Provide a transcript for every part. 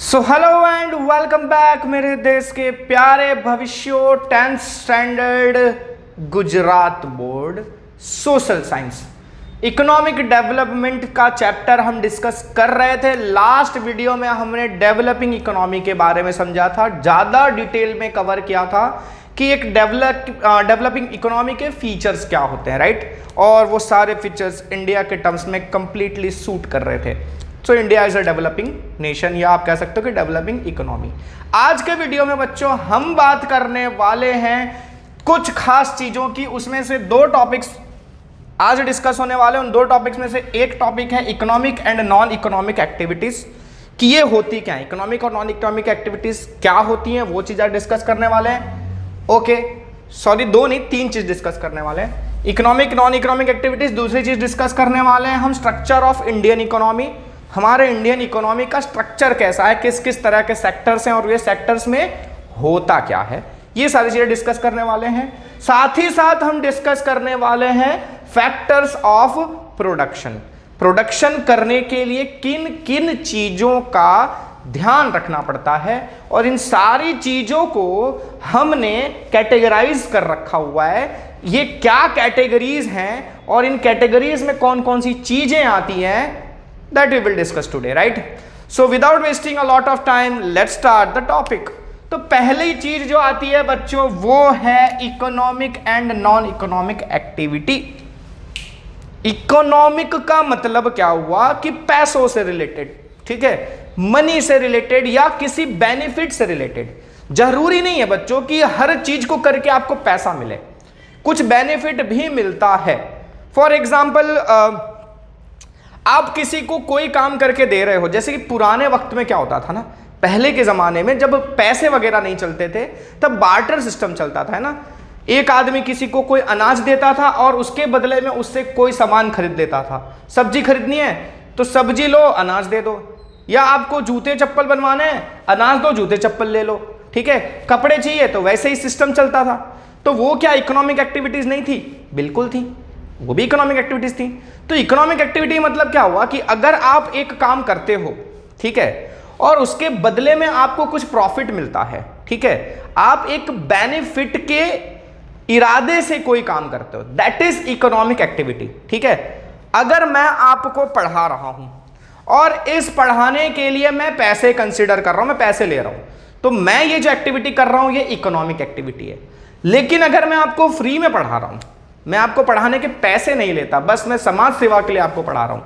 So hello and welcome back मेरे देश के प्यारे भविष्यों। 10th standard Gujarat board social science economic development का चैप्टर हम डिस्कस कर रहे थे। लास्ट वीडियो में हमने डेवलपिंग इकोनॉमी के बारे में समझा था, ज़्यादा डिटेल में कवर किया था कि एक डेवलपिंग इकोनॉमी के फीचर्स क्या होते हैं, राइट। और वो सारे फीचर्स इंडिया के टर्म्स में कंप्लीटली सूट कर रहे थे। So India is a developing nation, या आप कह सकते हो कि डेवलपिंग इकोनॉमी। आज के वीडियो में बच्चों हम बात करने वाले हैं कुछ खास चीज़ों की। उसमें से दो टॉपिक्स आज डिस्कस होने वाले हैं। उन दो टॉपिक्स में से एक टॉपिक है economic and non economic activities, कि ये होती क्या है, इकोनॉमिक और नॉन इकोनॉमिक एक्टिविटीज़ क्या होती हैं, वो चीज़ आज डिस्कस करने वाले हैं। ओके, सॉरी, दो नहीं, तीन चीज़ डिस्कस करने वाले हैं। Economic non economic activities. दूसरी चीज़ डिस्कस करने वाले हैं हम स्ट्रक्चर ऑफ इंडियन इकोनॉमी। हमारे इंडियन इकोनॉमी का स्ट्रक्चर कैसा है, किस किस तरह के सेक्टर्स हैं और ये सेक्टर्स में होता क्या है, ये सारी चीजें डिस्कस करने वाले हैं। साथ ही साथ हम डिस्कस करने वाले हैं फैक्टर्स ऑफ प्रोडक्शन। प्रोडक्शन करने के लिए किन किन चीजों का ध्यान रखना पड़ता है, और इन सारी चीजों को हमने कैटेगराइज कर रखा हुआ है। ये क्या कैटेगरीज हैं और इन कैटेगरीज में कौन कौन सी चीजें आती हैं, that we will discuss today, right? So without wasting a lot of time, let's start the topic. तो पहली चीज जो आती है बच्चों वो है economic and non economic activity. Economic का मतलब क्या हुआ कि पैसों से रिलेटेड, ठीक है, मनी से रिलेटेड या किसी बेनिफिट से रिलेटेड। जरूरी नहीं है बच्चों कि हर चीज को करके आपको पैसा मिले, कुछ बेनिफिट भी मिलता है। फॉर एग्जाम्पल आप किसी को कोई काम करके दे रहे हो, जैसे कि पुराने वक्त में क्या होता था ना, पहले के ज़माने में जब पैसे वगैरह नहीं चलते थे तब बार्टर सिस्टम चलता था, है ना। एक आदमी किसी को कोई अनाज देता था और उसके बदले में उससे कोई सामान खरीद लेता था। सब्जी खरीदनी है तो सब्जी लो, अनाज दे दो, या आपको जूते चप्पल बनवाने हैं, अनाज दो, जूते चप्पल ले लो, ठीक है। कपड़े चाहिए तो वैसे ही सिस्टम चलता था। तो वो क्या इकोनॉमिक एक्टिविटीज़ नहीं थी? बिल्कुल थी, वो भी इकोनॉमिक एक्टिविटीज थी। तो इकोनॉमिक एक्टिविटी मतलब क्या हुआ कि अगर आप एक काम करते हो, ठीक है, और उसके बदले में आपको कुछ प्रॉफिट मिलता है, ठीक है, आप एक बेनिफिट के इरादे से कोई काम करते हो, दैट इज इकोनॉमिक एक्टिविटी, ठीक है। अगर मैं आपको पढ़ा रहा हूं और इस पढ़ाने के लिए मैं पैसे कंसिडर कर रहा हूं, मैं पैसे ले रहा हूं, तो मैं ये जो एक्टिविटी कर रहा हूं ये इकोनॉमिक एक्टिविटी है। लेकिन अगर मैं आपको फ्री में पढ़ा रहा हूं, मैं आपको पढ़ाने के पैसे नहीं लेता, बस मैं समाज सेवा के लिए आपको पढ़ा रहा हूं,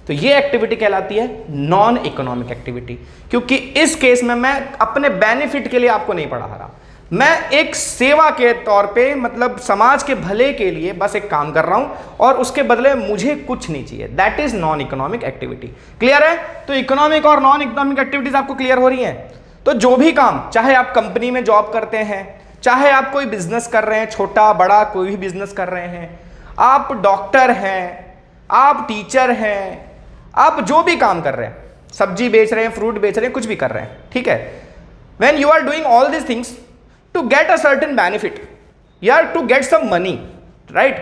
तो ये एक्टिविटी कहलाती है नॉन इकोनॉमिक एक्टिविटी। क्योंकि इस केस में मैं अपने बेनिफिट के लिए आपको नहीं पढ़ा रहा, मैं एक सेवा के तौर पे, मतलब समाज के भले के लिए बस एक काम कर रहा हूं और उसके बदले मुझे कुछ नहीं चाहिए, that is non economic activity. Clear है? तो इकोनॉमिक और नॉन इकोनॉमिक एक्टिविटीज आपको क्लियर हो रही है। तो जो भी काम, चाहे आप कंपनी में जॉब करते हैं, चाहे आप कोई बिजनेस कर रहे हैं, छोटा बड़ा कोई भी बिजनेस कर रहे हैं, आप डॉक्टर हैं, आप टीचर हैं, आप जो भी काम कर रहे हैं, सब्जी बेच रहे हैं, फ्रूट बेच रहे हैं, कुछ भी कर रहे हैं, ठीक है, when you are doing all this things to get a certain benefit या to get some money, right,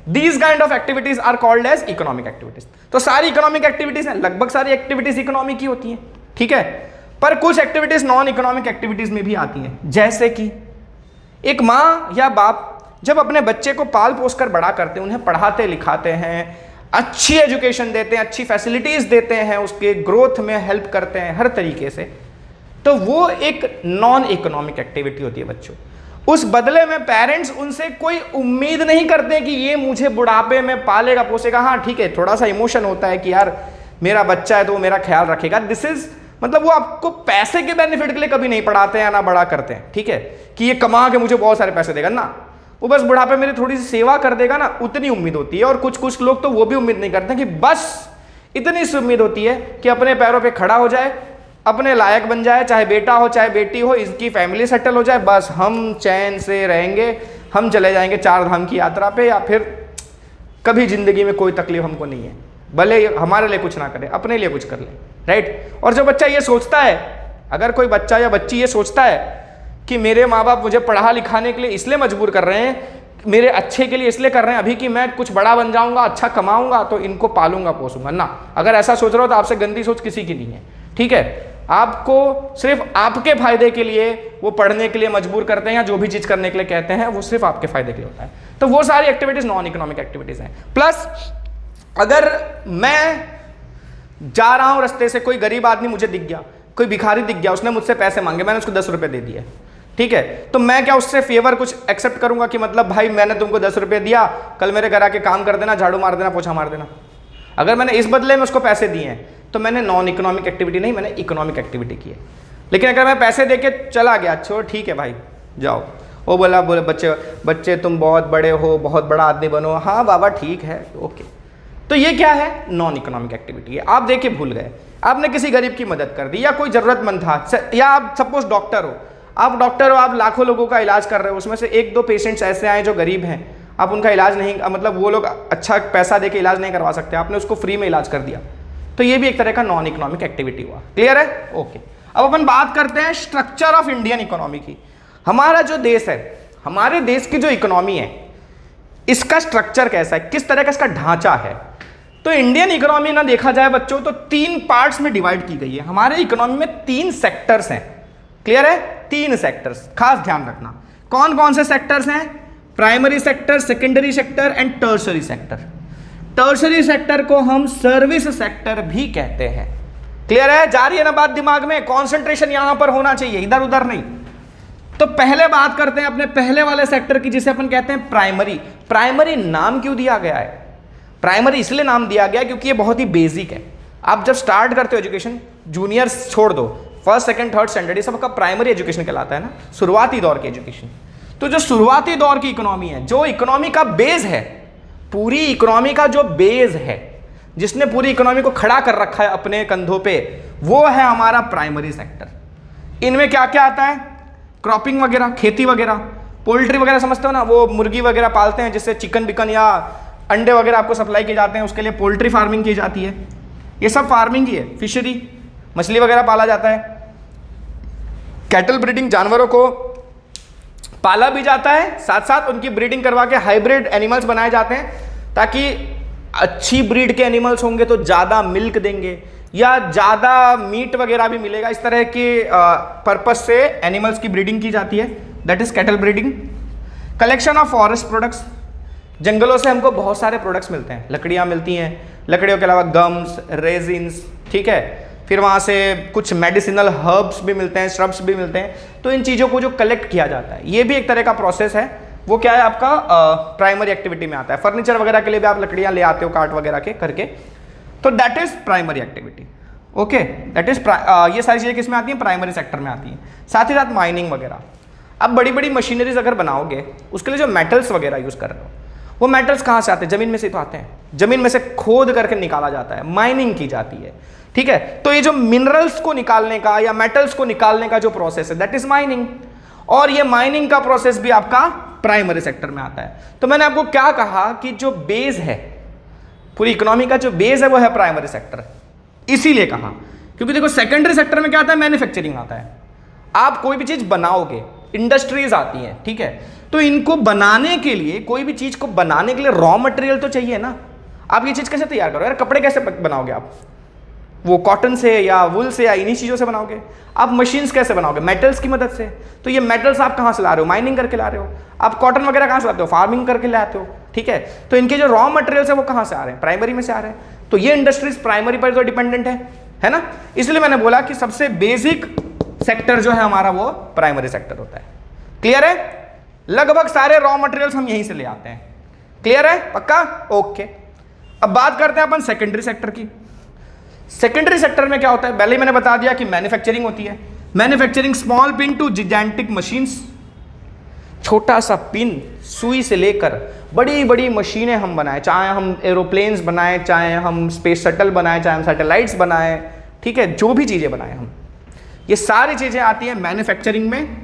these kind of activities are called as economic activities. तो सारी इकोनॉमिक एक्टिविटीज हैं, लगभग सारी एक्टिविटीज इकोनॉमिक ही होती हैं, ठीक है। पर कुछ एक्टिविटीज नॉन इकोनॉमिक एक्टिविटीज में भी आती हैं, जैसे कि एक माँ या बाप जब अपने बच्चे को पाल पोस कर बड़ा करते हैं, उन्हें पढ़ाते लिखाते हैं, अच्छी एजुकेशन देते हैं, अच्छी फैसिलिटीज देते हैं, उसके ग्रोथ में हेल्प करते हैं हर तरीके से, तो वो एक नॉन इकोनॉमिक एक्टिविटी होती है बच्चों। उस बदले में पेरेंट्स उनसे कोई उम्मीद नहीं करते कि ये मुझे बुढ़ापे में पालेगा पोसेगा। हाँ ठीक है, थोड़ा सा इमोशन होता है कि यार मेरा बच्चा है तो वो मेरा ख्याल रखेगा, दिस इज, मतलब वो आपको पैसे के बेनिफिट के लिए कभी नहीं पढ़ाते हैं ना बड़ा करते हैं, ठीक है, कि ये कमा के मुझे बहुत सारे पैसे देगा ना, वो बस बुढ़ापे मेरी थोड़ी सी सेवा कर देगा ना, उतनी उम्मीद होती है। और कुछ कुछ लोग तो वो भी उम्मीद नहीं करते कि बस इतनी सी उम्मीद होती है कि अपने पैरों पे खड़ा हो जाए, अपने लायक बन जाए, चाहे बेटा हो चाहे बेटी हो, इसकी फैमिली सेटल हो जाए, बस हम चैन से रहेंगे, हम चले जाएंगे 4 धाम की यात्रा पे, या फिर कभी जिंदगी में कोई तकलीफ हमको नहीं है, भले हमारे लिए कुछ ना करे, अपने लिए कुछ कर ले, राइट। और जो बच्चा ये सोचता है, अगर कोई बच्चा या बच्ची ये सोचता है कि मेरे माँ बाप मुझे पढ़ा लिखाने के लिए इसलिए मजबूर कर रहे हैं, मेरे अच्छे के लिए इसलिए कर रहे हैं अभी कि मैं कुछ बड़ा बन जाऊंगा, अच्छा कमाऊंगा तो इनको पालूंगा पोसूंगा ना, अगर ऐसा सोच रहे हो तो आपसे गंदी सोच किसी की नहीं है, ठीक है। आपको सिर्फ आपके फायदे के लिए वो पढ़ने के लिए मजबूर करते हैं या जो भी चीज करने के लिए कहते हैं वो सिर्फ आपके फायदे के लिए होता है। तो वो सारी एक्टिविटीज नॉन इकोनॉमिक एक्टिविटीज हैं। प्लस अगर मैं जा रहा हूं रास्ते से, कोई गरीब आदमी मुझे दिख गया, कोई भिखारी दिख गया, उसने मुझसे पैसे मांगे, मैंने उसको 10 रुपए दे दिए, ठीक है, तो मैं क्या उससे फेवर कुछ एक्सेप्ट करूंगा कि मतलब भाई मैंने तुमको 10 रुपए दिया, कल मेरे घर आके काम कर देना, झाड़ू मार देना, पोछा मार देना। अगर मैंने इस बदले में उसको पैसे दिए हैं तो मैंने नॉन इकोनॉमिक एक्टिविटी नहीं, मैंने इकोनॉमिक एक्टिविटी की है। लेकिन अगर मैं पैसे देके चला गया, छोड़ ठीक है भाई जाओ, वो बोले बच्चे बच्चे तुम बहुत बड़े हो, बहुत बड़ा आदमी बनो, हाँ बाबा ठीक है ओके, तो ये क्या है, नॉन इकोनॉमिक एक्टिविटी है। आप देके भूल गए, आपने किसी गरीब की मदद कर दी, या कोई जरूरतमंद था, या आप सपोज डॉक्टर हो, आप लाखों लोगों का इलाज कर रहे हो, उसमें से 1-2 पेशेंट्स ऐसे आए जो गरीब हैं, आप उनका इलाज नहीं, मतलब वो लोग अच्छा पैसा देके इलाज नहीं करवा सकते, आपने उसको फ्री में इलाज कर दिया, तो ये भी एक तरह का नॉन इकोनॉमिक एक्टिविटी हुआ। क्लियर है? ओके। अब अपन बात करते हैं स्ट्रक्चर ऑफ इंडियन इकोनॉमी की। हमारा जो देश है, हमारे देश की जो इकोनॉमी है, इसका स्ट्रक्चर कैसा है, किस तरह का इसका ढांचा है। तो इंडियन इकोनॉमी ना देखा जाए बच्चों तो 3 पार्ट्स में डिवाइड की गई है। हमारे इकोनॉमी में 3 सेक्टर्स हैं। क्लियर है? 3 सेक्टर्स, खास ध्यान रखना। कौन कौन से सेक्टर्स हैं? Primary sector, secondary sector and tertiary sector. Tertiary sector को हम सर्विस सेक्टर भी कहते हैं। क्लियर है? जा रही है ना बात दिमाग में? कंसंट्रेशन यहां पर होना चाहिए, इधर उधर नहीं। तो पहले बात करते हैं अपने पहले वाले सेक्टर की, जिसे अपन कहते हैं प्राइमरी। प्राइमरी नाम क्यों दिया गया है? प्राइमरी इसलिए नाम दिया गया क्योंकि ये बहुत ही बेसिक है। आप जब स्टार्ट करते हो एजुकेशन, जूनियर्स छोड़ दो, फर्स्ट सेकंड थर्ड स्टैंडर्ड, ये सब आपका प्राइमरी एजुकेशन कहलाता है ना, शुरुआती दौर की एजुकेशन। तो जो शुरुआती दौर की इकोनॉमी है, जो इकोनॉमी का बेस है, पूरी इकोनॉमी का जो बेस है, जिसने पूरी इकोनॉमी को खड़ा कर रखा है अपने कंधों पे, वो है हमारा प्राइमरी सेक्टर। इनमें क्या क्या आता है? क्रॉपिंग वगैरह, खेती वगैरह, पोल्ट्री वगैरह, समझते हो ना, वो मुर्गी वगैरह पालते हैं जिससे चिकन बिकन या अंडे वगैरह आपको सप्लाई किए जाते हैं, उसके लिए पोल्ट्री फार्मिंग की जाती है। ये सब फार्मिंग ही है। फिशरी, मछली वगैरह पाला जाता है। कैटल ब्रीडिंग, जानवरों को पाला भी जाता है, साथ साथ उनकी ब्रीडिंग करवा के हाइब्रिड एनिमल्स बनाए जाते हैं, ताकि अच्छी ब्रीड के एनिमल्स होंगे तो ज़्यादा मिल्क देंगे या ज़्यादा मीट वगैरह भी मिलेगा। इस तरह के पर्पज से एनिमल्स की ब्रीडिंग की जाती है, that is cattle breeding. Collection of forest products, जंगलों से हमको बहुत सारे प्रोडक्ट्स मिलते हैं, लकड़ियाँ मिलती हैं, लकड़ियों के अलावा गम्स, रेजिन्स, ठीक है, फिर वहाँ से कुछ मेडिसिनल हर्ब्स भी मिलते हैं, श्रब्स भी मिलते हैं। तो इन चीज़ों को जो कलेक्ट किया जाता है, ये भी एक तरह का प्रोसेस है। वो क्या है आपका प्राइमरी एक्टिविटी में आता है। फर्नीचर वगैरह के लिए भी आप लकड़ियाँ ले आते हो काट वगैरह के करके, तो that is primary activity. Okay, that is ये सारी चीज़ें किस में आती हैं? प्राइमरी सेक्टर में आती हैं। साथ ही साथ माइनिंग वगैरह। अब बड़ी बड़ी मशीनरीज अगर बनाओगे, उसके लिए जो मेटल्स वगैरह यूज़ कर रहे हो, वो मेटल्स कहाँ से आते हैं? जमीन में से तो आते हैं। जमीन में से खोद करके निकाला जाता है, माइनिंग की जाती है, ठीक है। तो ये जो मिनरल्स को निकालने का या मेटल्स को निकालने का जो प्रोसेस है, दैट इज माइनिंग। और ये माइनिंग का प्रोसेस भी आपका प्राइमरी सेक्टर में आता है। तो मैंने आपको क्या कहा कि जो बेस है पूरी इकोनॉमी का, जो बेस है वो है प्राइमरी सेक्टर। इसीलिए कहा क्योंकि देखो सेकेंडरी सेक्टर में क्या आता है? मैन्युफैक्चरिंग आता है। आप कोई भी चीज बनाओगे, इंडस्ट्रीज आती हैं, ठीक है, तो इनको बनाने के लिए, कोई भी चीज को बनाने के लिए रॉ मटेरियल तो चाहिए ना। आप ये चीज कैसे तैयार करो यार? कपड़े कैसे बनाओगे आप? वो कॉटन से या वुल से या इन्हीं चीज़ों से बनाओगे। आप मशीन्स कैसे बनाओगे? मेटल्स की मदद से। तो ये मेटल्स आप कहाँ से ला रहे हो? माइनिंग करके ला रहे हो। आप कॉटन वगैरह कहाँ से लाते हो? फार्मिंग करके लाते हो, ठीक है। तो इनके जो रॉ मटेरियल्स है वो कहाँ से आ रहे हैं? प्राइमरी में से आ रहे हैं। तो ये इंडस्ट्रीज प्राइमरी पर तो डिपेंडेंट है ना। इसलिए मैंने बोला कि सबसे बेसिक सेक्टर जो है हमारा वो प्राइमरी सेक्टर होता है। क्लियर है? लगभग सारे रॉ मटेरियल्स हम यहीं से ले आते हैं। क्लियर है? पक्का? ओके। अब बात करते हैं अपन सेकेंडरी सेक्टर की। सेकेंडरी सेक्टर में क्या होता है? पहले ही मैंने बता दिया कि मैन्युफैक्चरिंग होती है। Manufacturing, small pin to gigantic machines, छोटा सा पिन, सुई से लेकर बड़ी बड़ी मशीनें हम बनाएं, चाहे हम एरोप्लेन्स बनाएं, चाहे हम स्पेस शटल बनाएं, चाहे हम सैटेलाइट्स बनाएं, ठीक है, जो भी चीज़ें बनाएं हम, ये सारी चीज़ें आती हैं मैन्युफैक्चरिंग में,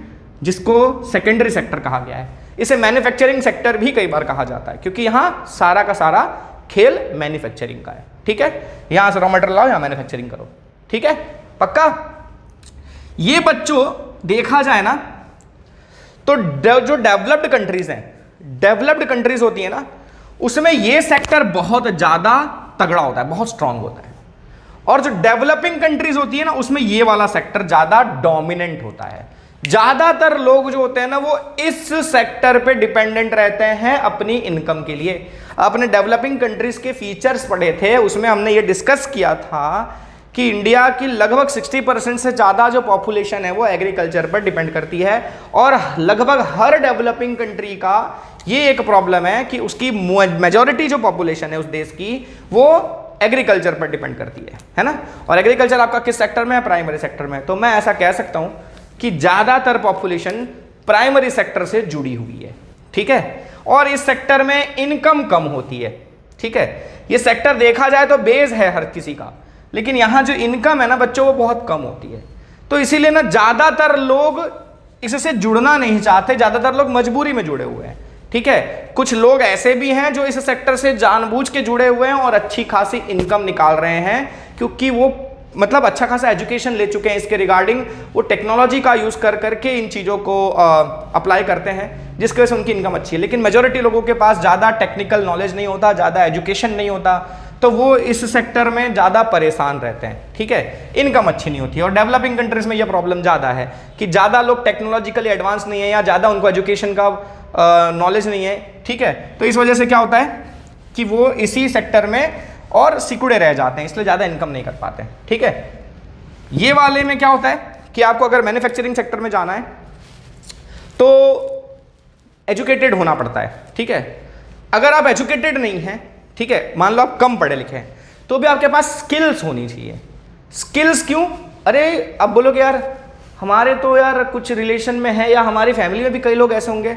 जिसको सेकेंडरी सेक्टर कहा गया है। इसे मैन्युफैक्चरिंग सेक्टर भी कई बार कहा जाता है क्योंकि यहाँ सारा का सारा खेल मैन्युफैक्चरिंग का है, ठीक है। यहां से रॉ मटेरियल लाओ, यहां मैन्युफैक्चरिंग करो, ठीक है, पक्का। ये बच्चों देखा जाए ना तो जो डेवलप्ड कंट्रीज हैं, डेवलप्ड कंट्रीज होती है ना, उसमें ये सेक्टर बहुत ज्यादा तगड़ा होता है, बहुत स्ट्रांग होता है। और जो डेवलपिंग कंट्रीज होती है ना, उसमें ये वाला सेक्टर ज्यादा डोमिनेंट होता है। ज्यादातर लोग जो होते हैं ना, वो इस सेक्टर पे डिपेंडेंट रहते हैं अपनी इनकम के लिए। अपने डेवलपिंग कंट्रीज के फीचर्स पढ़े थे, उसमें हमने ये डिस्कस किया था कि इंडिया की लगभग 60% से ज़्यादा जो पॉपुलेशन है वो एग्रीकल्चर पर डिपेंड करती है, और लगभग हर डेवलपिंग कंट्री का ये एक प्रॉब्लम है कि उसकी मेजॉरिटी जो पॉपुलेशन है उस देश की, वो एग्रीकल्चर पर डिपेंड करती है ना। और एग्रीकल्चर आपका किस सेक्टर में है? प्राइमरी सेक्टर में। तो मैं ऐसा कह सकता हूँ कि ज़्यादातर पॉपुलेशन प्राइमरी सेक्टर से जुड़ी हुई है, ठीक है। और इस सेक्टर में इनकम कम होती है, ठीक है। ये सेक्टर देखा जाए तो बेस है हर किसी का, लेकिन यहाँ जो इनकम है ना बच्चों, वो बहुत कम होती है। तो इसीलिए ना ज़्यादातर लोग इससे जुड़ना नहीं चाहते, ज़्यादातर लोग मजबूरी में जुड़े हुए हैं, ठीक है। कुछ लोग ऐसे भी हैं जो इस सेक्टर से जानबूझ के जुड़े हुए हैं और अच्छी खासी इनकम निकाल रहे हैं, क्योंकि वो मतलब अच्छा खासा एजुकेशन ले चुके हैं इसके रिगार्डिंग। वो टेक्नोलॉजी का यूज़ कर करके इन चीज़ों को अप्लाई करते हैं, जिसकी वजह से उनकी इनकम अच्छी है। लेकिन मेजॉरिटी लोगों के पास ज़्यादा टेक्निकल नॉलेज नहीं होता, ज़्यादा एजुकेशन नहीं होता, तो वो इस सेक्टर में ज़्यादा परेशान रहते हैं, ठीक है। इनकम अच्छी नहीं होती है। और डेवलपिंग कंट्रीज में ये प्रॉब्लम ज़्यादा है कि ज़्यादा लोग टेक्नोलॉजिकली एडवांस नहीं है, या ज़्यादा उनको एजुकेशन का नॉलेज नहीं है, ठीक है। तो इस वजह से क्या होता है कि वो इसी सेक्टर में और सिकुड़े रह जाते हैं, इसलिए ज़्यादा इनकम नहीं कर पाते हैं, ठीक है। ये वाले में क्या होता है कि आपको अगर मैन्युफैक्चरिंग सेक्टर में जाना है तो एजुकेटेड होना पड़ता है, ठीक है। अगर आप एजुकेटेड नहीं हैं, ठीक है, मान लो आप कम पढ़े लिखे हैं, तो भी आपके पास स्किल्स होनी चाहिए। स्किल्स क्यों? अरे अब बोलोगे यार हमारे तो यार कुछ रिलेशन में है, या हमारी फैमिली में भी कई लोग ऐसे होंगे,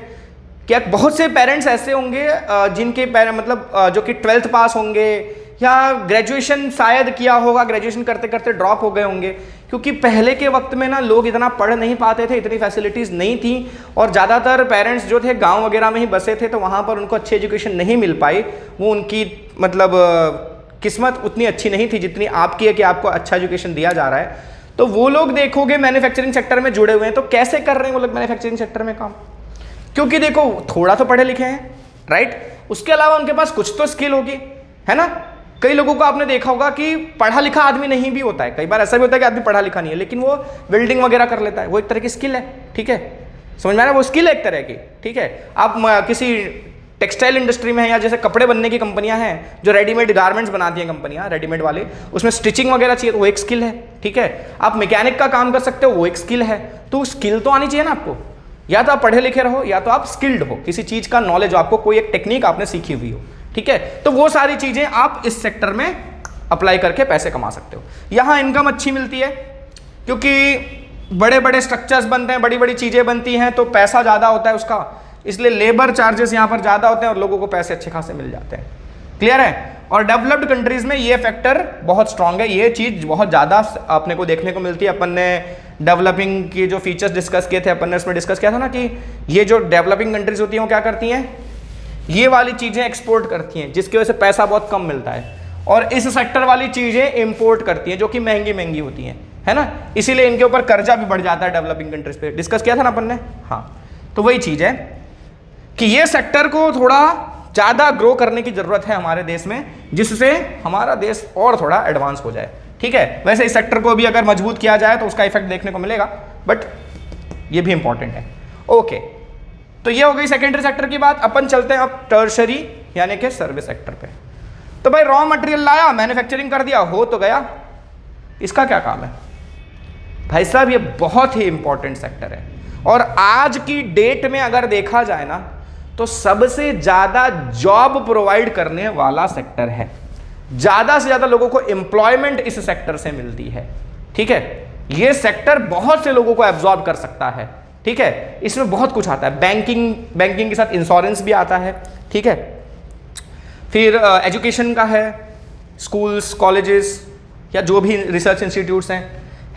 क्या बहुत से पेरेंट्स ऐसे होंगे जिनके मतलब जो कि 12th पास होंगे या ग्रेजुएशन शायद किया होगा, ग्रेजुएशन करते करते ड्रॉप हो गए होंगे, क्योंकि पहले के वक्त में ना लोग इतना पढ़ नहीं पाते थे, इतनी फैसिलिटीज़ नहीं थी, और ज़्यादातर पेरेंट्स जो थे गांव वगैरह में ही बसे थे, तो वहाँ पर उनको अच्छी एजुकेशन नहीं मिल पाई। वो उनकी मतलब किस्मत उतनी अच्छी नहीं थी जितनी आपकी है कि आपको अच्छा एजुकेशन दिया जा रहा है। तो वो लोग देखोगे मैन्युफैक्चरिंग सेक्टर में जुड़े हुए हैं, तो कैसे कर रहे हैं वो लोग मैन्युफैक्चरिंग सेक्टर में काम? क्योंकि देखो थोड़ा तो पढ़े लिखे हैं, राइट, उसके अलावा उनके पास कुछ तो स्किल होगी, है ना। कई लोगों को आपने देखा होगा कि पढ़ा लिखा आदमी नहीं भी होता है, कई बार ऐसा भी होता है कि आदमी पढ़ा लिखा नहीं है लेकिन वो वेल्डिंग वगैरह कर लेता है, वो एक तरह की स्किल है, ठीक है, समझ में आ रहा है, वो स्किल है एक तरह की, ठीक है। आप किसी टेक्सटाइल इंडस्ट्री में है, या जैसे कपड़े बनने की कंपनियां हैं जो रेडीमेड गारमेंट्स बनाती हैं कंपनियां, रेडीमेड वाले, उसमें स्टिचिंग वगैरह चाहिए तो वो एक स्किल है, ठीक है। आप मैकेनिक का काम कर सकते हो, वो एक स्किल है। तो स्किल तो आनी चाहिए ना आपको, या तो आप पढ़े लिखे रहो या तो आप स्किल्ड हो, किसी चीज का नॉलेज हो, आपको कोई एक टेक्निक आपने सीखी हुई हो, ठीक है। तो वो सारी चीजें आप इस सेक्टर में अप्लाई करके पैसे कमा सकते हो। यहां इनकम अच्छी मिलती है क्योंकि बड़े बड़े स्ट्रक्चर्स बनते हैं, बड़ी बड़ी चीजें बनती हैं, तो पैसा ज्यादा होता है उसका, इसलिए लेबर चार्जेस यहां पर ज्यादा होते हैं और लोगों को पैसे अच्छे खासे मिल जाते हैं। क्लियर है। और डेवलप्ड कंट्रीज में ये फैक्टर बहुत स्ट्रांग है, ये चीज बहुत ज्यादा अपने को देखने को मिलती है। अपन ने डेवलपिंग के जो फीचर्स डिस्कस किए थे, अपन ने उसमें डिस्कस किया था ना कि ये जो डेवलपिंग कंट्रीज होती हैं वो क्या करती हैं, ये वाली चीजें एक्सपोर्ट करती हैं, जिसकी वजह से पैसा बहुत कम मिलता है, और इस सेक्टर वाली चीजें इंपोर्ट करती हैं जो कि महंगी महंगी होती हैं, है ना। इसीलिए इनके ऊपर कर्जा भी बढ़ जाता है डेवलपिंग कंट्रीज पे, डिस्कस किया था ना अपन ने। हाँ, तो वही चीज है कि ये सेक्टर को थोड़ा ज़्यादा ग्रो करने की ज़रूरत है हमारे देश में, जिससे हमारा देश और थोड़ा एडवांस हो जाए, ठीक है। वैसे इस सेक्टर को भी अगर मजबूत किया जाए तो उसका इफेक्ट देखने को मिलेगा, बट ये भी इंपॉर्टेंट है। ओके, तो ये हो गई सेकेंडरी सेक्टर की बात। अपन चलते हैं अब टर्शरी यानी कि सर्विस सेक्टर पे। तो भाई रॉ मटेरियल लाया, मैन्युफैक्चरिंग कर दिया, हो तो गया, इसका क्या काम है भाई साहब? ये बहुत ही इंपॉर्टेंट सेक्टर है, और आज की डेट में अगर देखा जाए ना तो सबसे ज्यादा जॉब प्रोवाइड करने वाला सेक्टर है। ज्यादा से ज्यादा लोगों को एम्प्लॉयमेंट इस सेक्टर से मिलती है, ठीक है। ये सेक्टर बहुत से लोगों को एब्जॉर्ब कर सकता है, ठीक है। इसमें बहुत कुछ आता है, बैंकिंग के साथ इंश्योरेंस भी आता है, ठीक है। फिर एजुकेशन का है, स्कूल्स, कॉलेजेस या जो भी रिसर्च इंस्टीट्यूट्स हैं,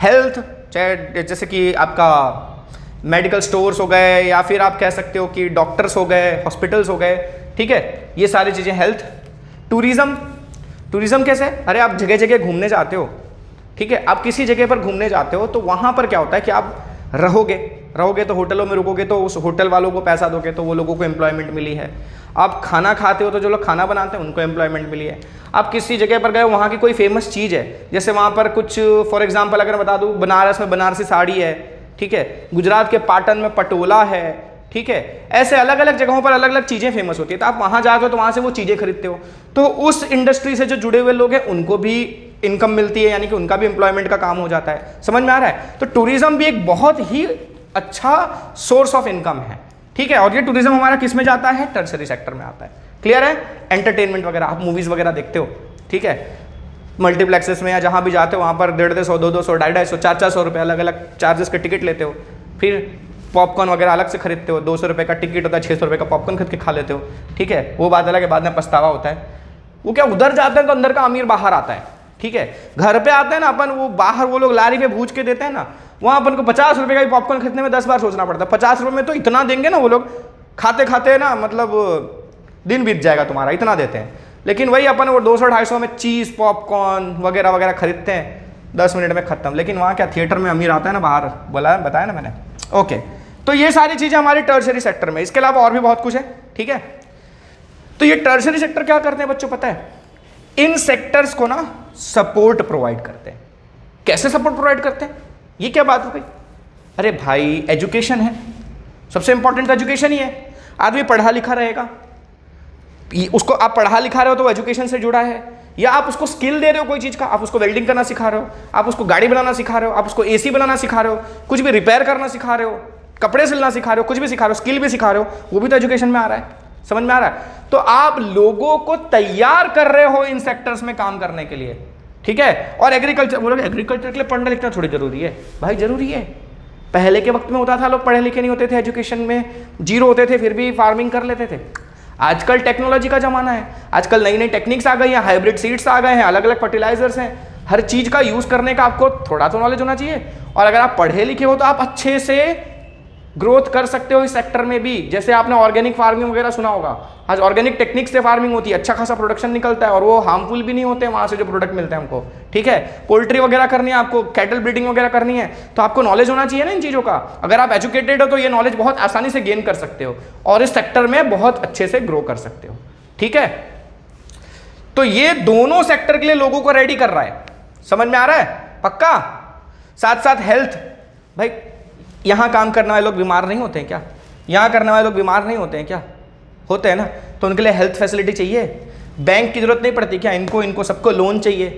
हेल्थ, चाहे जैसे कि आपका मेडिकल स्टोर्स हो गए, या फिर आप कह सकते हो कि डॉक्टर्स हो गए, हॉस्पिटल्स हो गए, ठीक है, ये सारी चीज़ें। हेल्थ, टूरिज्म कैसे? अरे आप जगह जगह घूमने जाते हो, ठीक है, आप किसी जगह पर घूमने जाते हो तो वहाँ पर क्या होता है कि आप रहोगे, रहोगे तो होटलों में रुकोगे तो उस होटल वालों को पैसा दोगे तो वो लोगों को एम्प्लॉयमेंट मिली है। आप खाना खाते हो तो जो लोग खाना बनाते हैं उनको एम्प्लॉयमेंट मिली है। आप किसी जगह पर गए, वहाँ की कोई फेमस चीज़ है, जैसे वहाँ पर कुछ फॉर एग्जाम्पल अगर मैं बता दूँ, बनारस में बनारसी साड़ी है, ठीक है, गुजरात के पाटन में पटोला है, ठीक है, ऐसे अलग अलग जगहों पर अलग अलग चीज़ें फेमस होती है। तो आप वहाँ जाते हो तो वहाँ से वो चीज़ें खरीदते हो, तो उस इंडस्ट्री से जो जुड़े हुए लोग हैं उनको भी इनकम मिलती है, यानी कि उनका भी एम्प्लॉयमेंट का काम हो जाता है। समझ में आ रहा है? तो टूरिज्म भी एक बहुत ही अच्छा सोर्स ऑफ इनकम है, ठीक है। और ये टूरिज्म हमारा किस में जाता है? टर्शरी सेक्टर में आता है। क्लियर है? एंटरटेनमेंट वगैरह, आप मूवीज़ वगैरह देखते हो, ठीक है, मल्टीप्लेक्सेस में या जहाँ भी जाते हो वहाँ पर 150, 200, 250, 400 रुपये अलग अलग चार्जेस के टिकट लेते हो। फिर पॉपकॉर्न वगैरह अलग से खरीदते हो, 200 रुपये का टिकट होता है, 600 रुपये का पॉपकॉर्न खरीद के खा लेते हो, ठीक है। वो बात अलग है, बाद में पछतावा होता है। वो क्या, उधर जाते हैं तो अंदर का अमीर बाहर आता है, ठीक है। घर पे आते हैं ना अपन, वो बाहर वो लोग लारी पे भूज के देते हैं ना, वहाँ अपन को 50 रुपये का भी पॉपकॉर्न खरीदने में 10 बार सोचना पड़ता है। 50 रुपये में तो इतना देंगे ना वो लोग, खाते खाते ना मतलब दिन बीत जाएगा तुम्हारा, इतना देते हैं। लेकिन वही अपन वो 200-250 में चीज़ पॉपकॉर्न वगैरह वगैरह खरीदते हैं, 10 मिनट में खत्म। लेकिन वहाँ क्या, थिएटर में अमीर आता है ना बाहर, बताया ना मैंने। ओके, तो ये सारी चीज़ें हमारी टर्शरी सेक्टर में, इसके अलावा और भी बहुत कुछ है, ठीक है। तो ये टर्शरी सेक्टर क्या करते हैं बच्चों, पता है? इन सेक्टर्स को ना सपोर्ट प्रोवाइड करते हैं। कैसे सपोर्ट प्रोवाइड करते हैं? ये क्या बात हो गई? अरे भाई, एजुकेशन है, सबसे इंपॉर्टेंट तो एजुकेशन ही है। आदमी पढ़ा लिखा रहेगा, उसको आप पढ़ा लिखा रहे हो तो वो एजुकेशन से जुड़ा है, या आप उसको स्किल दे रहे हो कोई चीज़ का, आप उसको वेल्डिंग करना सिखा रहे हो, आप उसको गाड़ी बनाना सिखा रहे हो, आप उसको एसी बनाना सिखा रहे हो, कुछ भी रिपेयर करना सिखा रहे हो, कपड़े सिलना सिखा रहे हो, कुछ भी सिखा रहे हो, स्किल भी सिखा रहे हो, वो भी तो एजुकेशन में आ रहा है। समझ में आ रहा है? तो आप लोगों को तैयार कर रहे हो इन सेक्टर्स में काम करने के लिए, ठीक है। और एग्रीकल्चर, बोलोगे एग्रीकल्चर के लिए पढ़ना लिखना थोड़ी जरूरी है? भाई जरूरी है। पहले के वक्त में होता था, लोग पढ़े लिखे नहीं होते थे, एजुकेशन में जीरो होते थे, फिर भी फार्मिंग कर लेते थे। आजकल टेक्नोलॉजी का जमाना है, आजकल नई नई टेक्निक्स आ गई हैं, हाइब्रिड सीड्स आ गए हैं, अलग अलग फर्टिलाइजर्स हैं, हर चीज़ का यूज़ करने का आपको थोड़ा तो नॉलेज होना चाहिए। और अगर आप पढ़े लिखे हो तो आप अच्छे से ग्रोथ कर सकते हो इस सेक्टर में भी। जैसे आपने ऑर्गेनिक फार्मिंग वगैरह सुना होगा, आज ऑर्गेनिक टेक्निक से फार्मिंग होती है, अच्छा खासा प्रोडक्शन निकलता है और वो हार्मफुल भी नहीं होते वहाँ से जो प्रोडक्ट मिलते हैं हमको, ठीक है। पोल्ट्री वगैरह करनी है आपको, कैटल ब्रीडिंग वगैरह करनी है, तो आपको नॉलेज होना चाहिए ना इन चीज़ों का। अगर आप एजुकेटेड हो तो ये नॉलेज बहुत आसानी से गेन कर सकते हो और इस सेक्टर में बहुत अच्छे से ग्रो कर सकते हो, ठीक है। तो ये दोनों सेक्टर के लिए लोगों को रेडी कर रहा है। समझ में आ रहा है? पक्का? साथ साथ हेल्थ, भाई यहाँ काम करने वाले लोग बीमार नहीं होते हैं क्या? यहाँ करने वाले लोग बीमार नहीं होते हैं क्या? होते हैं ना। तो उनके लिए हेल्थ फैसिलिटी चाहिए, बैंक की जरूरत नहीं पड़ती क्या? इनको सबको लोन चाहिए,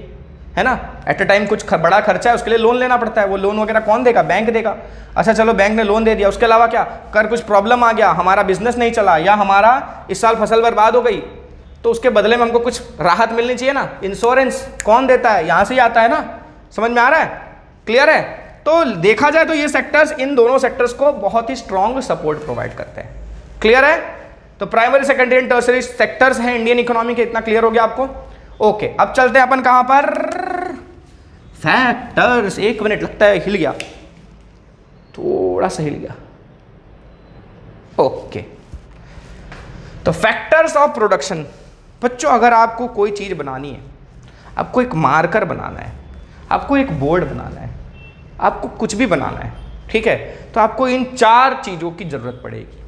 है ना। एट अ टाइम कुछ बड़ा खर्चा है, उसके लिए लोन लेना पड़ता है। वो लोन वगैरह कौन देगा? बैंक देगा। अच्छा चलो, बैंक ने लोन दे दिया, उसके अलावा क्या कर, कुछ प्रॉब्लम आ गया, हमारा बिजनेस नहीं चला या हमारा इस साल फसल बर्बाद हो गई, तो उसके बदले में हमको कुछ राहत मिलनी चाहिए ना। इंश्योरेंस कौन देता है? यहाँ से ही आता है ना। समझ में आ रहा है? क्लियर है? तो देखा जाए तो ये सेक्टर्स, इन दोनों सेक्टर्स को बहुत ही स्ट्रॉन्ग सपोर्ट प्रोवाइड करते हैं। क्लियर है? तो primary, secondary and tertiary sectors हैं इंडियन इकोनॉमी के। इतना क्लियर हो गया आपको? ओके, अब चलते हैं अपन कहां पर? फैक्टर्स। 1 मिनट लगता है, हिल गया, थोड़ा सा हिल गया। ओके, तो फैक्टर्स ऑफ प्रोडक्शन। बच्चों, अगर आपको कोई चीज बनानी है, आपको एक मार्कर बनाना है, आपको एक बोर्ड बनाना है, आपको कुछ भी बनाना है, ठीक है, तो आपको इन 4 चीज़ों की जरूरत पड़ेगी,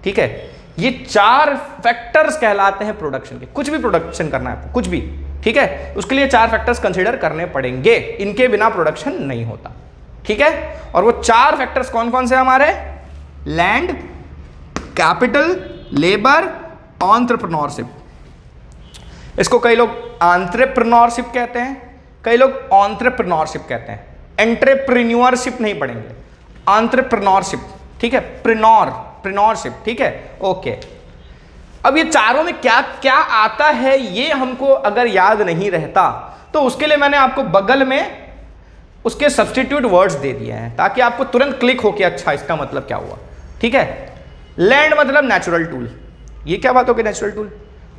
ठीक है। ये 4 फैक्टर्स कहलाते हैं प्रोडक्शन के। कुछ भी प्रोडक्शन करना है आपको, कुछ भी, ठीक है, उसके लिए 4 फैक्टर्स कंसीडर करने पड़ेंगे। इनके बिना प्रोडक्शन नहीं होता, ठीक है। और वो 4 फैक्टर्स कौन कौन से हमारे? Land, capital, labour, entrepreneurship. इसको कई लोग एंटरप्रेन्योरशिप कहते हैं, कई लोग एंटरप्रेन्योरशिप कहते हैं। एंटरप्रेन्योरशिप नहीं पढ़ेंगे, एंटरप्रेन्योरशिप, ठीक है। प्रेन्योरशिप, ठीक है। ओके, अब ये चारों में क्या क्या आता है ये हमको अगर याद नहीं रहता तो उसके लिए मैंने आपको बगल में उसके सब्स्टिट्यूट वर्ड्स दे दिए हैं ताकि आपको तुरंत क्लिक हो कि अच्छा इसका मतलब क्या हुआ, ठीक है। लैंड मतलब नेचुरल टूल। ये क्या बात होगी नेचुरल टूल?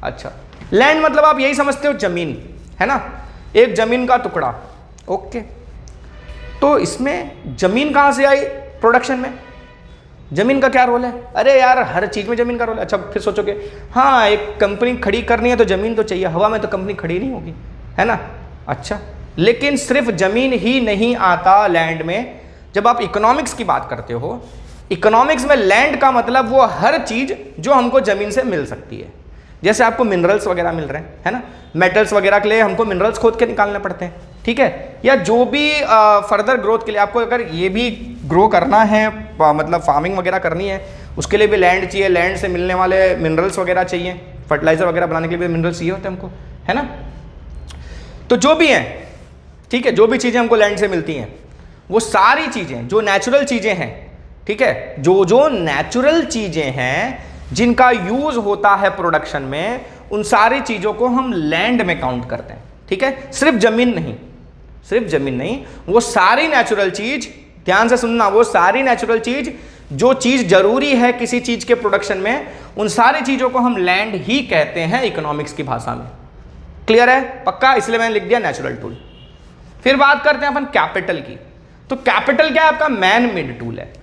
अच्छा, लैंड मतलब आप यही समझते हो जमीन, है ना, एक जमीन का टुकड़ा। ओके, तो इसमें जमीन कहां से आई प्रोडक्शन में? जमीन का क्या रोल है? अरे यार, हर चीज में जमीन का रोल है। अच्छा, फिर सोचोगे हाँ, एक कंपनी खड़ी करनी है तो जमीन तो चाहिए, हवा में तो कंपनी खड़ी नहीं होगी, है ना। अच्छा, लेकिन सिर्फ जमीन ही नहीं आता लैंड में। जब आप इकोनॉमिक्स की बात करते हो इकोनॉमिक्स में लैंड का मतलब वो हर चीज जो हमको जमीन से मिल सकती है। जैसे आपको मिनरल्स वगैरह मिल रहे हैं, है ना, मेटल्स वगैरह के लिए हमको मिनरल्स खोद के निकालने पड़ते हैं, ठीक है, या जो भी फर्दर ग्रोथ के लिए आपको अगर ये भी ग्रो करना है, मतलब फार्मिंग वगैरह करनी है, उसके लिए भी लैंड चाहिए, लैंड से मिलने वाले मिनरल्स वगैरह चाहिए, फर्टिलाइजर वगैरह बनाने के लिए भी मिनरल्स चाहिए होते हैं हमको, है ना। तो जो भी हैं, ठीक है, जो भी चीज़ें हमको लैंड से मिलती हैं, वो सारी चीज़ें जो नेचुरल चीज़ें हैं, ठीक है, जो नेचुरल चीज़ें हैं जिनका यूज होता है प्रोडक्शन में, उन सारी चीज़ों को हम लैंड में काउंट करते हैं, ठीक है। सिर्फ जमीन नहीं, सिर्फ जमीन नहीं, वो सारी नेचुरल चीज, ध्यान से सुनना, वो सारी नेचुरल चीज जो चीज जरूरी है किसी चीज के प्रोडक्शन में, उन सारी चीजों को हम लैंड ही कहते हैं इकोनॉमिक्स की भाषा में। क्लियर है, पक्का? इसलिए मैंने लिख दिया नेचुरल टूल। फिर बात करते हैं अपन कैपिटल की। तो कैपिटल क्या है? आपका मैन मेड टूल है,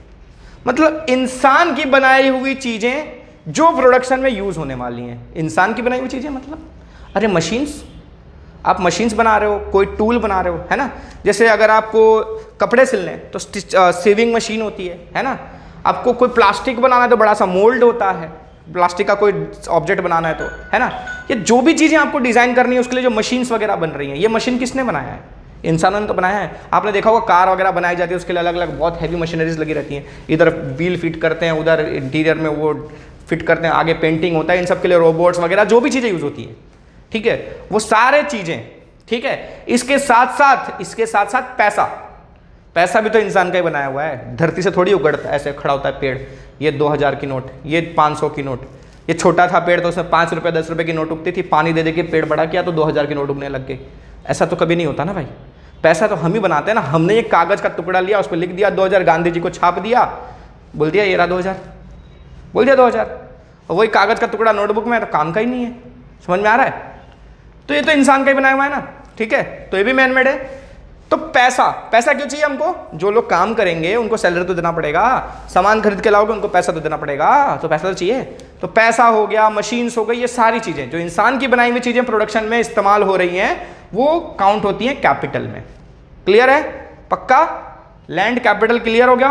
मतलब इंसान की बनाई हुई चीजें जो प्रोडक्शन में यूज होने वाली हैं। इंसान की बनाई हुई चीजें मतलब, अरे मशीन्स, आप मशीन्स बना रहे हो, कोई टूल बना रहे हो, है ना। जैसे अगर आपको कपड़े सिलने तो सीविंग मशीन होती है ना। आपको कोई प्लास्टिक बनाना है तो बड़ा सा मोल्ड होता है, प्लास्टिक का कोई ऑब्जेक्ट बनाना है तो, है ना। ये जो भी चीज़ें आपको डिज़ाइन करनी है उसके लिए जो मशीन्स वगैरह बन रही हैं, ये मशीन किसने बनाया है? इंसानों ने तो बनाया है। आपने देखा होगा कार वगैरह बनाई जाती है, उसके लिए अलग अलग बहुत हैवी मशीनरीज लगी रहती हैं। इधर व्हील फिट करते हैं, उधर इंटीरियर में वो फिट करते हैं, आगे पेंटिंग होता है, इन सब के लिए रोबोट्स वगैरह जो भी चीज़ें यूज़ होती है, ठीक है, वो सारे चीज़ें, ठीक है। इसके साथ साथ पैसा भी तो इंसान का ही बनाया हुआ है। धरती से थोड़ी उगड़ता है, ऐसे खड़ा होता है पेड़। ये 2000 की नोट, ये 500 की नोट, ये छोटा था पेड़ तो उसमें 5 रुपये 10 रुपये की नोट उगती थी, पानी दे के पेड़ बड़ा किया तो 2000 की नोट उगने लग गई। ऐसा तो कभी नहीं होता ना भाई। पैसा तो हम ही बनाते हैं ना। हमने एक कागज़ का टुकड़ा लिया, उस पर लिख दिया 2000, गांधी जी को छाप दिया, बोल दिया ये रहा 2000, बोल दिया 2000, और वही कागज़ का टुकड़ा नोटबुक में है तो काम का ही नहीं है। समझ में आ रहा है? तो ये तो इंसान का ही बनाया हुआ है ना, ठीक है, तो ये भी मैन मेड है। तो पैसा क्यों चाहिए हमको? जो लोग काम करेंगे उनको सैलरी तो देना पड़ेगा, सामान खरीद के लाओगे उनको पैसा तो देना पड़ेगा, तो पैसा तो चाहिए। तो पैसा हो गया, मशीन्स हो गई, ये सारी चीज़ें जो इंसान की बनाई हुई चीज़ें प्रोडक्शन में इस्तेमाल हो रही हैं वो काउंट होती हैं कैपिटल में। क्लियर है? पक्का? लैंड कैपिटल क्लियर हो गया।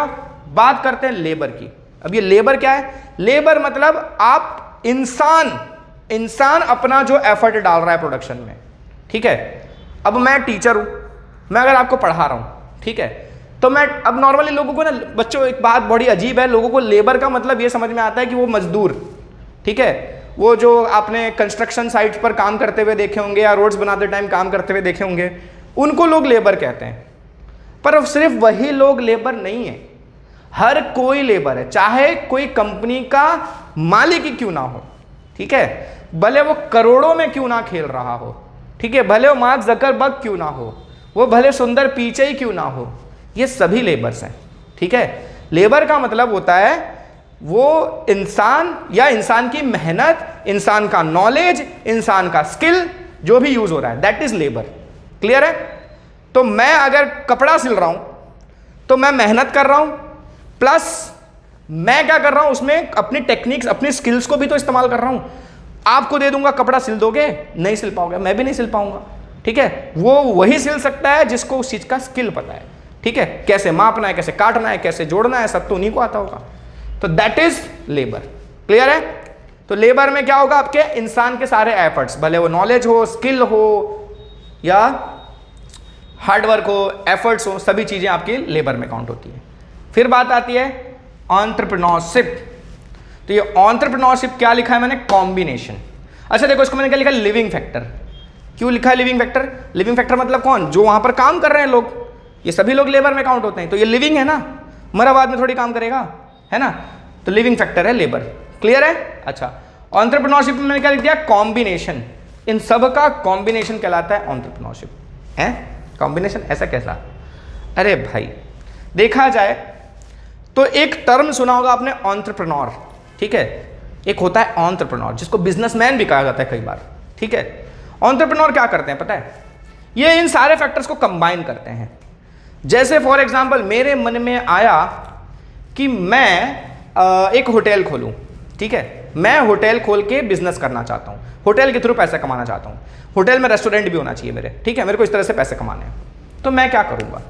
बात करते हैं लेबर की। अब ये लेबर क्या है? लेबर मतलब आप इंसान अपना जो एफर्ट डाल रहा है प्रोडक्शन में, ठीक है। अब मैं टीचर हूं, मैं अगर आपको पढ़ा रहा हूं, ठीक है, तो मैं अब नॉर्मली लोगों को ना, बच्चों एक बात बड़ी अजीब है, लोगों को लेबर का मतलब ये समझ में आता है कि वो मजदूर, ठीक है, वो जो आपने कंस्ट्रक्शन साइट्स पर काम करते हुए देखे होंगे या रोड्स बनाते टाइम काम करते हुए देखे होंगे, उनको लोग लेबर कहते हैं। पर अब सिर्फ वही लोग लेबर नहीं है, हर कोई लेबर है, चाहे कोई कंपनी का मालिक ही क्यों ना हो, ठीक है, भले वो करोड़ों में क्यों ना खेल रहा हो, ठीक है, भले वो मार्क जकरबर्ग क्यों ना हो, वो भले सुंदर पिचाई ही क्यों ना हो, ये सभी लेबर्स हैं, ठीक है। लेबर का मतलब होता है वो इंसान या इंसान की मेहनत, इंसान का नॉलेज, इंसान का स्किल जो भी यूज हो रहा है, दैट इज लेबर। क्लियर है? तो मैं अगर कपड़ा सिल रहा हूं तो मैं मेहनत कर रहा हूं, प्लस मैं क्या कर रहा हूं, उसमें अपनी टेक्निक्स, अपनी स्किल्स को भी तो इस्तेमाल कर रहा हूं। आपको दे दूंगा कपड़ा सिल दोगे, नहीं सिल पाओगे, मैं भी नहीं सिल पाऊंगा, ठीक है। वो वही सिल सकता है जिसको उस चीज का स्किल पता है, ठीक है, कैसे मापना है, कैसे काटना है, कैसे जोड़ना है, सब तो उन्हीं को आता होगा। तो दैट इज लेबर। क्लियर है? तो लेबर में क्या होगा, आपके इंसान के सारे एफर्ट्स, भले वो नॉलेज हो, स्किल हो या हार्डवर्क हो, एफर्ट्स हो, सभी चीजें आपकी लेबर में काउंट होती है। फिर बात आती है एंटरप्रेन्योरशिप। तो ये एंटरप्रेन्योरशिप क्या लिखा है मैंने? कॉम्बिनेशन। अच्छा देखो, इसको मैंने क्या लिखा? Living factor. क्यों लिखा है लिविंग फैक्टर? लिविंग फैक्टर मतलब कौन? जो वहां पर काम कर रहे हैं लोग, ये सभी लोग लेबर में काउंट होते हैं। तो ये लिविंग है ना, मरा बाद में थोड़ी काम करेगा, है ना, तो लिविंग फैक्टर है लेबर। क्लियर है? अच्छा, एंटरप्रेन्योरशिप में मैंने क्या लिख दिया? कॉम्बिनेशन। इन सब का कॉम्बिनेशन कहलाता है एंटरप्रेन्योरशिप। है कॉम्बिनेशन? ऐसा कैसा? अरे भाई देखा जाए तो एक टर्म सुना होगा आपने, एंटरप्रेन्योर, ठीक है, एक होता है एंटरप्रेन्योर जिसको बिजनेसमैन भी कहा जाता है कई बार, ठीक है। एंटरप्रेन्योर क्या करते हैं पता है? ये इन सारे फैक्टर्स को कंबाइन करते हैं। जैसे फॉर एग्जांपल मेरे मन में आया कि मैं एक होटल खोलूं, ठीक है, मैं होटल खोल के बिजनेस करना चाहता हूं, होटल के थ्रू पैसा कमाना चाहता हूं, होटल में रेस्टोरेंट भी होना चाहिए मेरे, ठीक है, मेरे को इस तरह से पैसे कमाने हैं। तो मैं क्या करूंगा?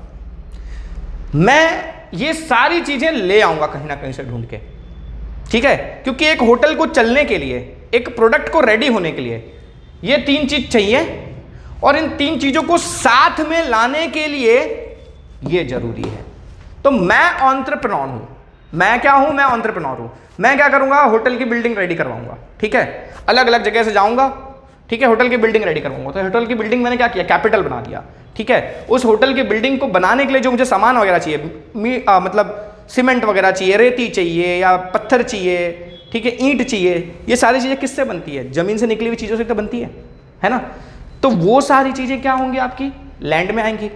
मैं ये सारी चीजें ले आऊंगा कहीं ना कहीं से ढूंढ के, ठीक है, क्योंकि एक होटल को चलने के लिए, एक प्रोडक्ट को रेडी होने के लिए ये 3 चीज चाहिए, और इन 3 चीजों को साथ में लाने के लिए ये जरूरी है। तो मैं एंटरप्रेन्योर हूं। मैं क्या हूं? मैं एंटरप्रेन्योर हूं। मैं क्या करूंगा? होटल की बिल्डिंग रेडी करवाऊंगा, ठीक है, अलग अलग जगह से जाऊंगा, ठीक है, होटल की बिल्डिंग रेडी करवाऊंगा। तो होटल की बिल्डिंग मैंने क्या किया? कैपिटल बना दिया, ठीक है। उस होटल की बिल्डिंग को बनाने के लिए जो मुझे सामान वगैरह चाहिए, मतलब सीमेंट वगैरह चाहिए, रेती चाहिए या पत्थर चाहिए, ठीक है, ईंट चाहिए, ये सारी चीजें किससे बनती है? जमीन से निकली हुई चीजों से तो बनती है ना। तो वो सारी चीजें क्या होंगी? आपकी लैंड में आएंगी,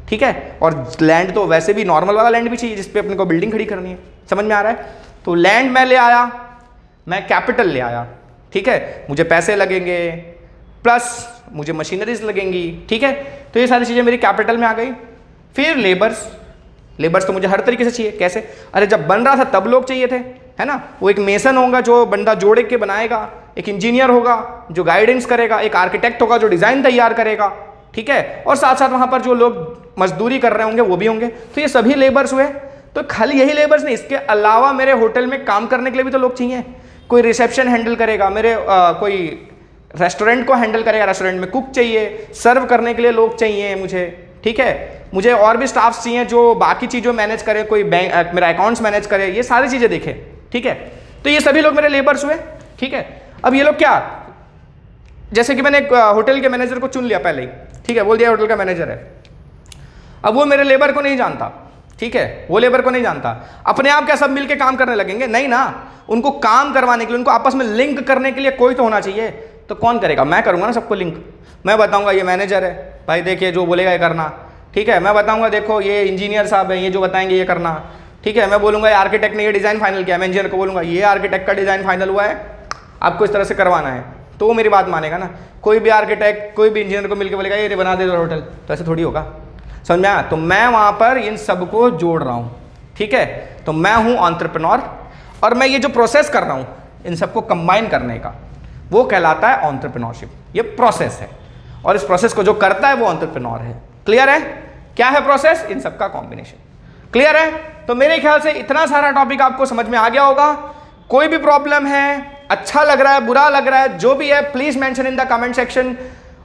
ठीक है। और लैंड तो वैसे भी नॉर्मल वाला लैंड भी चाहिए जिसपे अपने को बिल्डिंग खड़ी करनी है, समझ में आ रहा है। तो लैंड मैं ले आया, मैं कैपिटल ले आया, ठीक है, मुझे पैसे लगेंगे प्लस मुझे मशीनरीज लगेंगी, ठीक है। तो ये सारी चीजें मेरी कैपिटल में आ गई। फिर लेबर्स तो मुझे हर तरीके से चाहिए। कैसे? अरे जब बन रहा था तब लोग चाहिए थे, है ना। वो एक मेसन होगा जो बंदा जोड़ के बनाएगा, एक इंजीनियर होगा जो गाइडेंस करेगा, एक आर्किटेक्ट होगा जो डिजाइन तैयार करेगा, ठीक है, और साथ साथ वहां पर जो लोग मजदूरी कर रहे होंगे वो भी होंगे। तो ये सभी लेबर्स हुए। तो खाली यही लेबर्स नहीं, इसके अलावा मेरे होटल में काम करने के लिए भी तो लोग चाहिए। कोई रिसेप्शन हैंडल करेगा, मेरे कोई रेस्टोरेंट को हैंडल करेगा, रेस्टोरेंट में कुक चाहिए, सर्व करने के लिए लोग चाहिए मुझे, ठीक है। मुझे और भी स्टाफ चाहिए जो बाकी चीज़ों मैनेज करे, कोई बैंक मेरा अकाउंट्स मैनेज करे, ये सारी चीज़ें देखे, ठीक है। तो ये सभी लोग मेरे लेबर्स हुए, ठीक है। अब ये लोग क्या, जैसे कि मैंने एक होटल के मैनेजर को चुन लिया पहले ही, ठीक है, बोल दिया होटल का मैनेजर है। अब वो मेरे लेबर को नहीं जानता, ठीक है, वो लेबर को नहीं जानता। अपने आप क्या सब मिलके काम करने लगेंगे? नहीं ना, उनको काम करवाने के लिए, उनको आपस में लिंक करने के लिए कोई तो होना चाहिए। तो कौन करेगा? मैं करूंगा ना सबको लिंक। मैं बताऊंगा ये मैनेजर है, भाई देखिए जो बोलेगा ये करना, ठीक है। मैं बताऊंगा देखो ये इंजीनियर साहब है, ये जो बताएंगे ये करना, ठीक है। मैं बोलूंगा ये आर्किटेक्ट ने ये डिजाइन फाइनल किया, मैं इंजीनियर को बोलूंगा ये आर्किटेक्ट का डिजाइन फाइनल हुआ है, आपको इस तरह से करवाना है, तो वो मेरी बात मानेगा ना। कोई भी आर्किटेक्ट कोई भी इंजीनियर को मिलकर बोलेगा ये बना दे दो होटल, तो ऐसे थोड़ी होगा, समझ में आया। तो मैं वहां पर इन सबको जोड़ रहा हूं, ठीक है। तो मैं हूं एंटरप्रेन्योर, और मैं ये जो प्रोसेस कर रहा हूं इन सबको कंबाइन करने का, वो कहलाता है एंटरप्रेन्योरशिप। ये प्रोसेस है, और इस प्रोसेस को जो करता है वो एंटरप्रेन्योर है। क्लियर है? क्या है प्रोसेस? इन सबका कॉम्बिनेशन। क्लियर है? तो मेरे ख्याल से इतना सारा टॉपिक आपको समझ में आ गया होगा। कोई भी प्रॉब्लम है, अच्छा लग रहा है, बुरा लग रहा है, जो भी है, please mention in the comment section.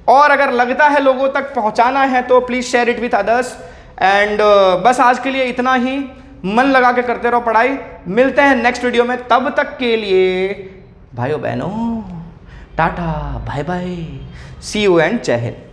और अगर लगता है लोगों तक पहुंचाना है तो please share it with others. And बस आज के लिए इतना ही। मन लगा के करते रहो पढ़ाई। मिलते हैं नेक्स्ट वीडियो में, तब तक के लिए भाइयों बहनों tata bye bye, see you and जय हिंद।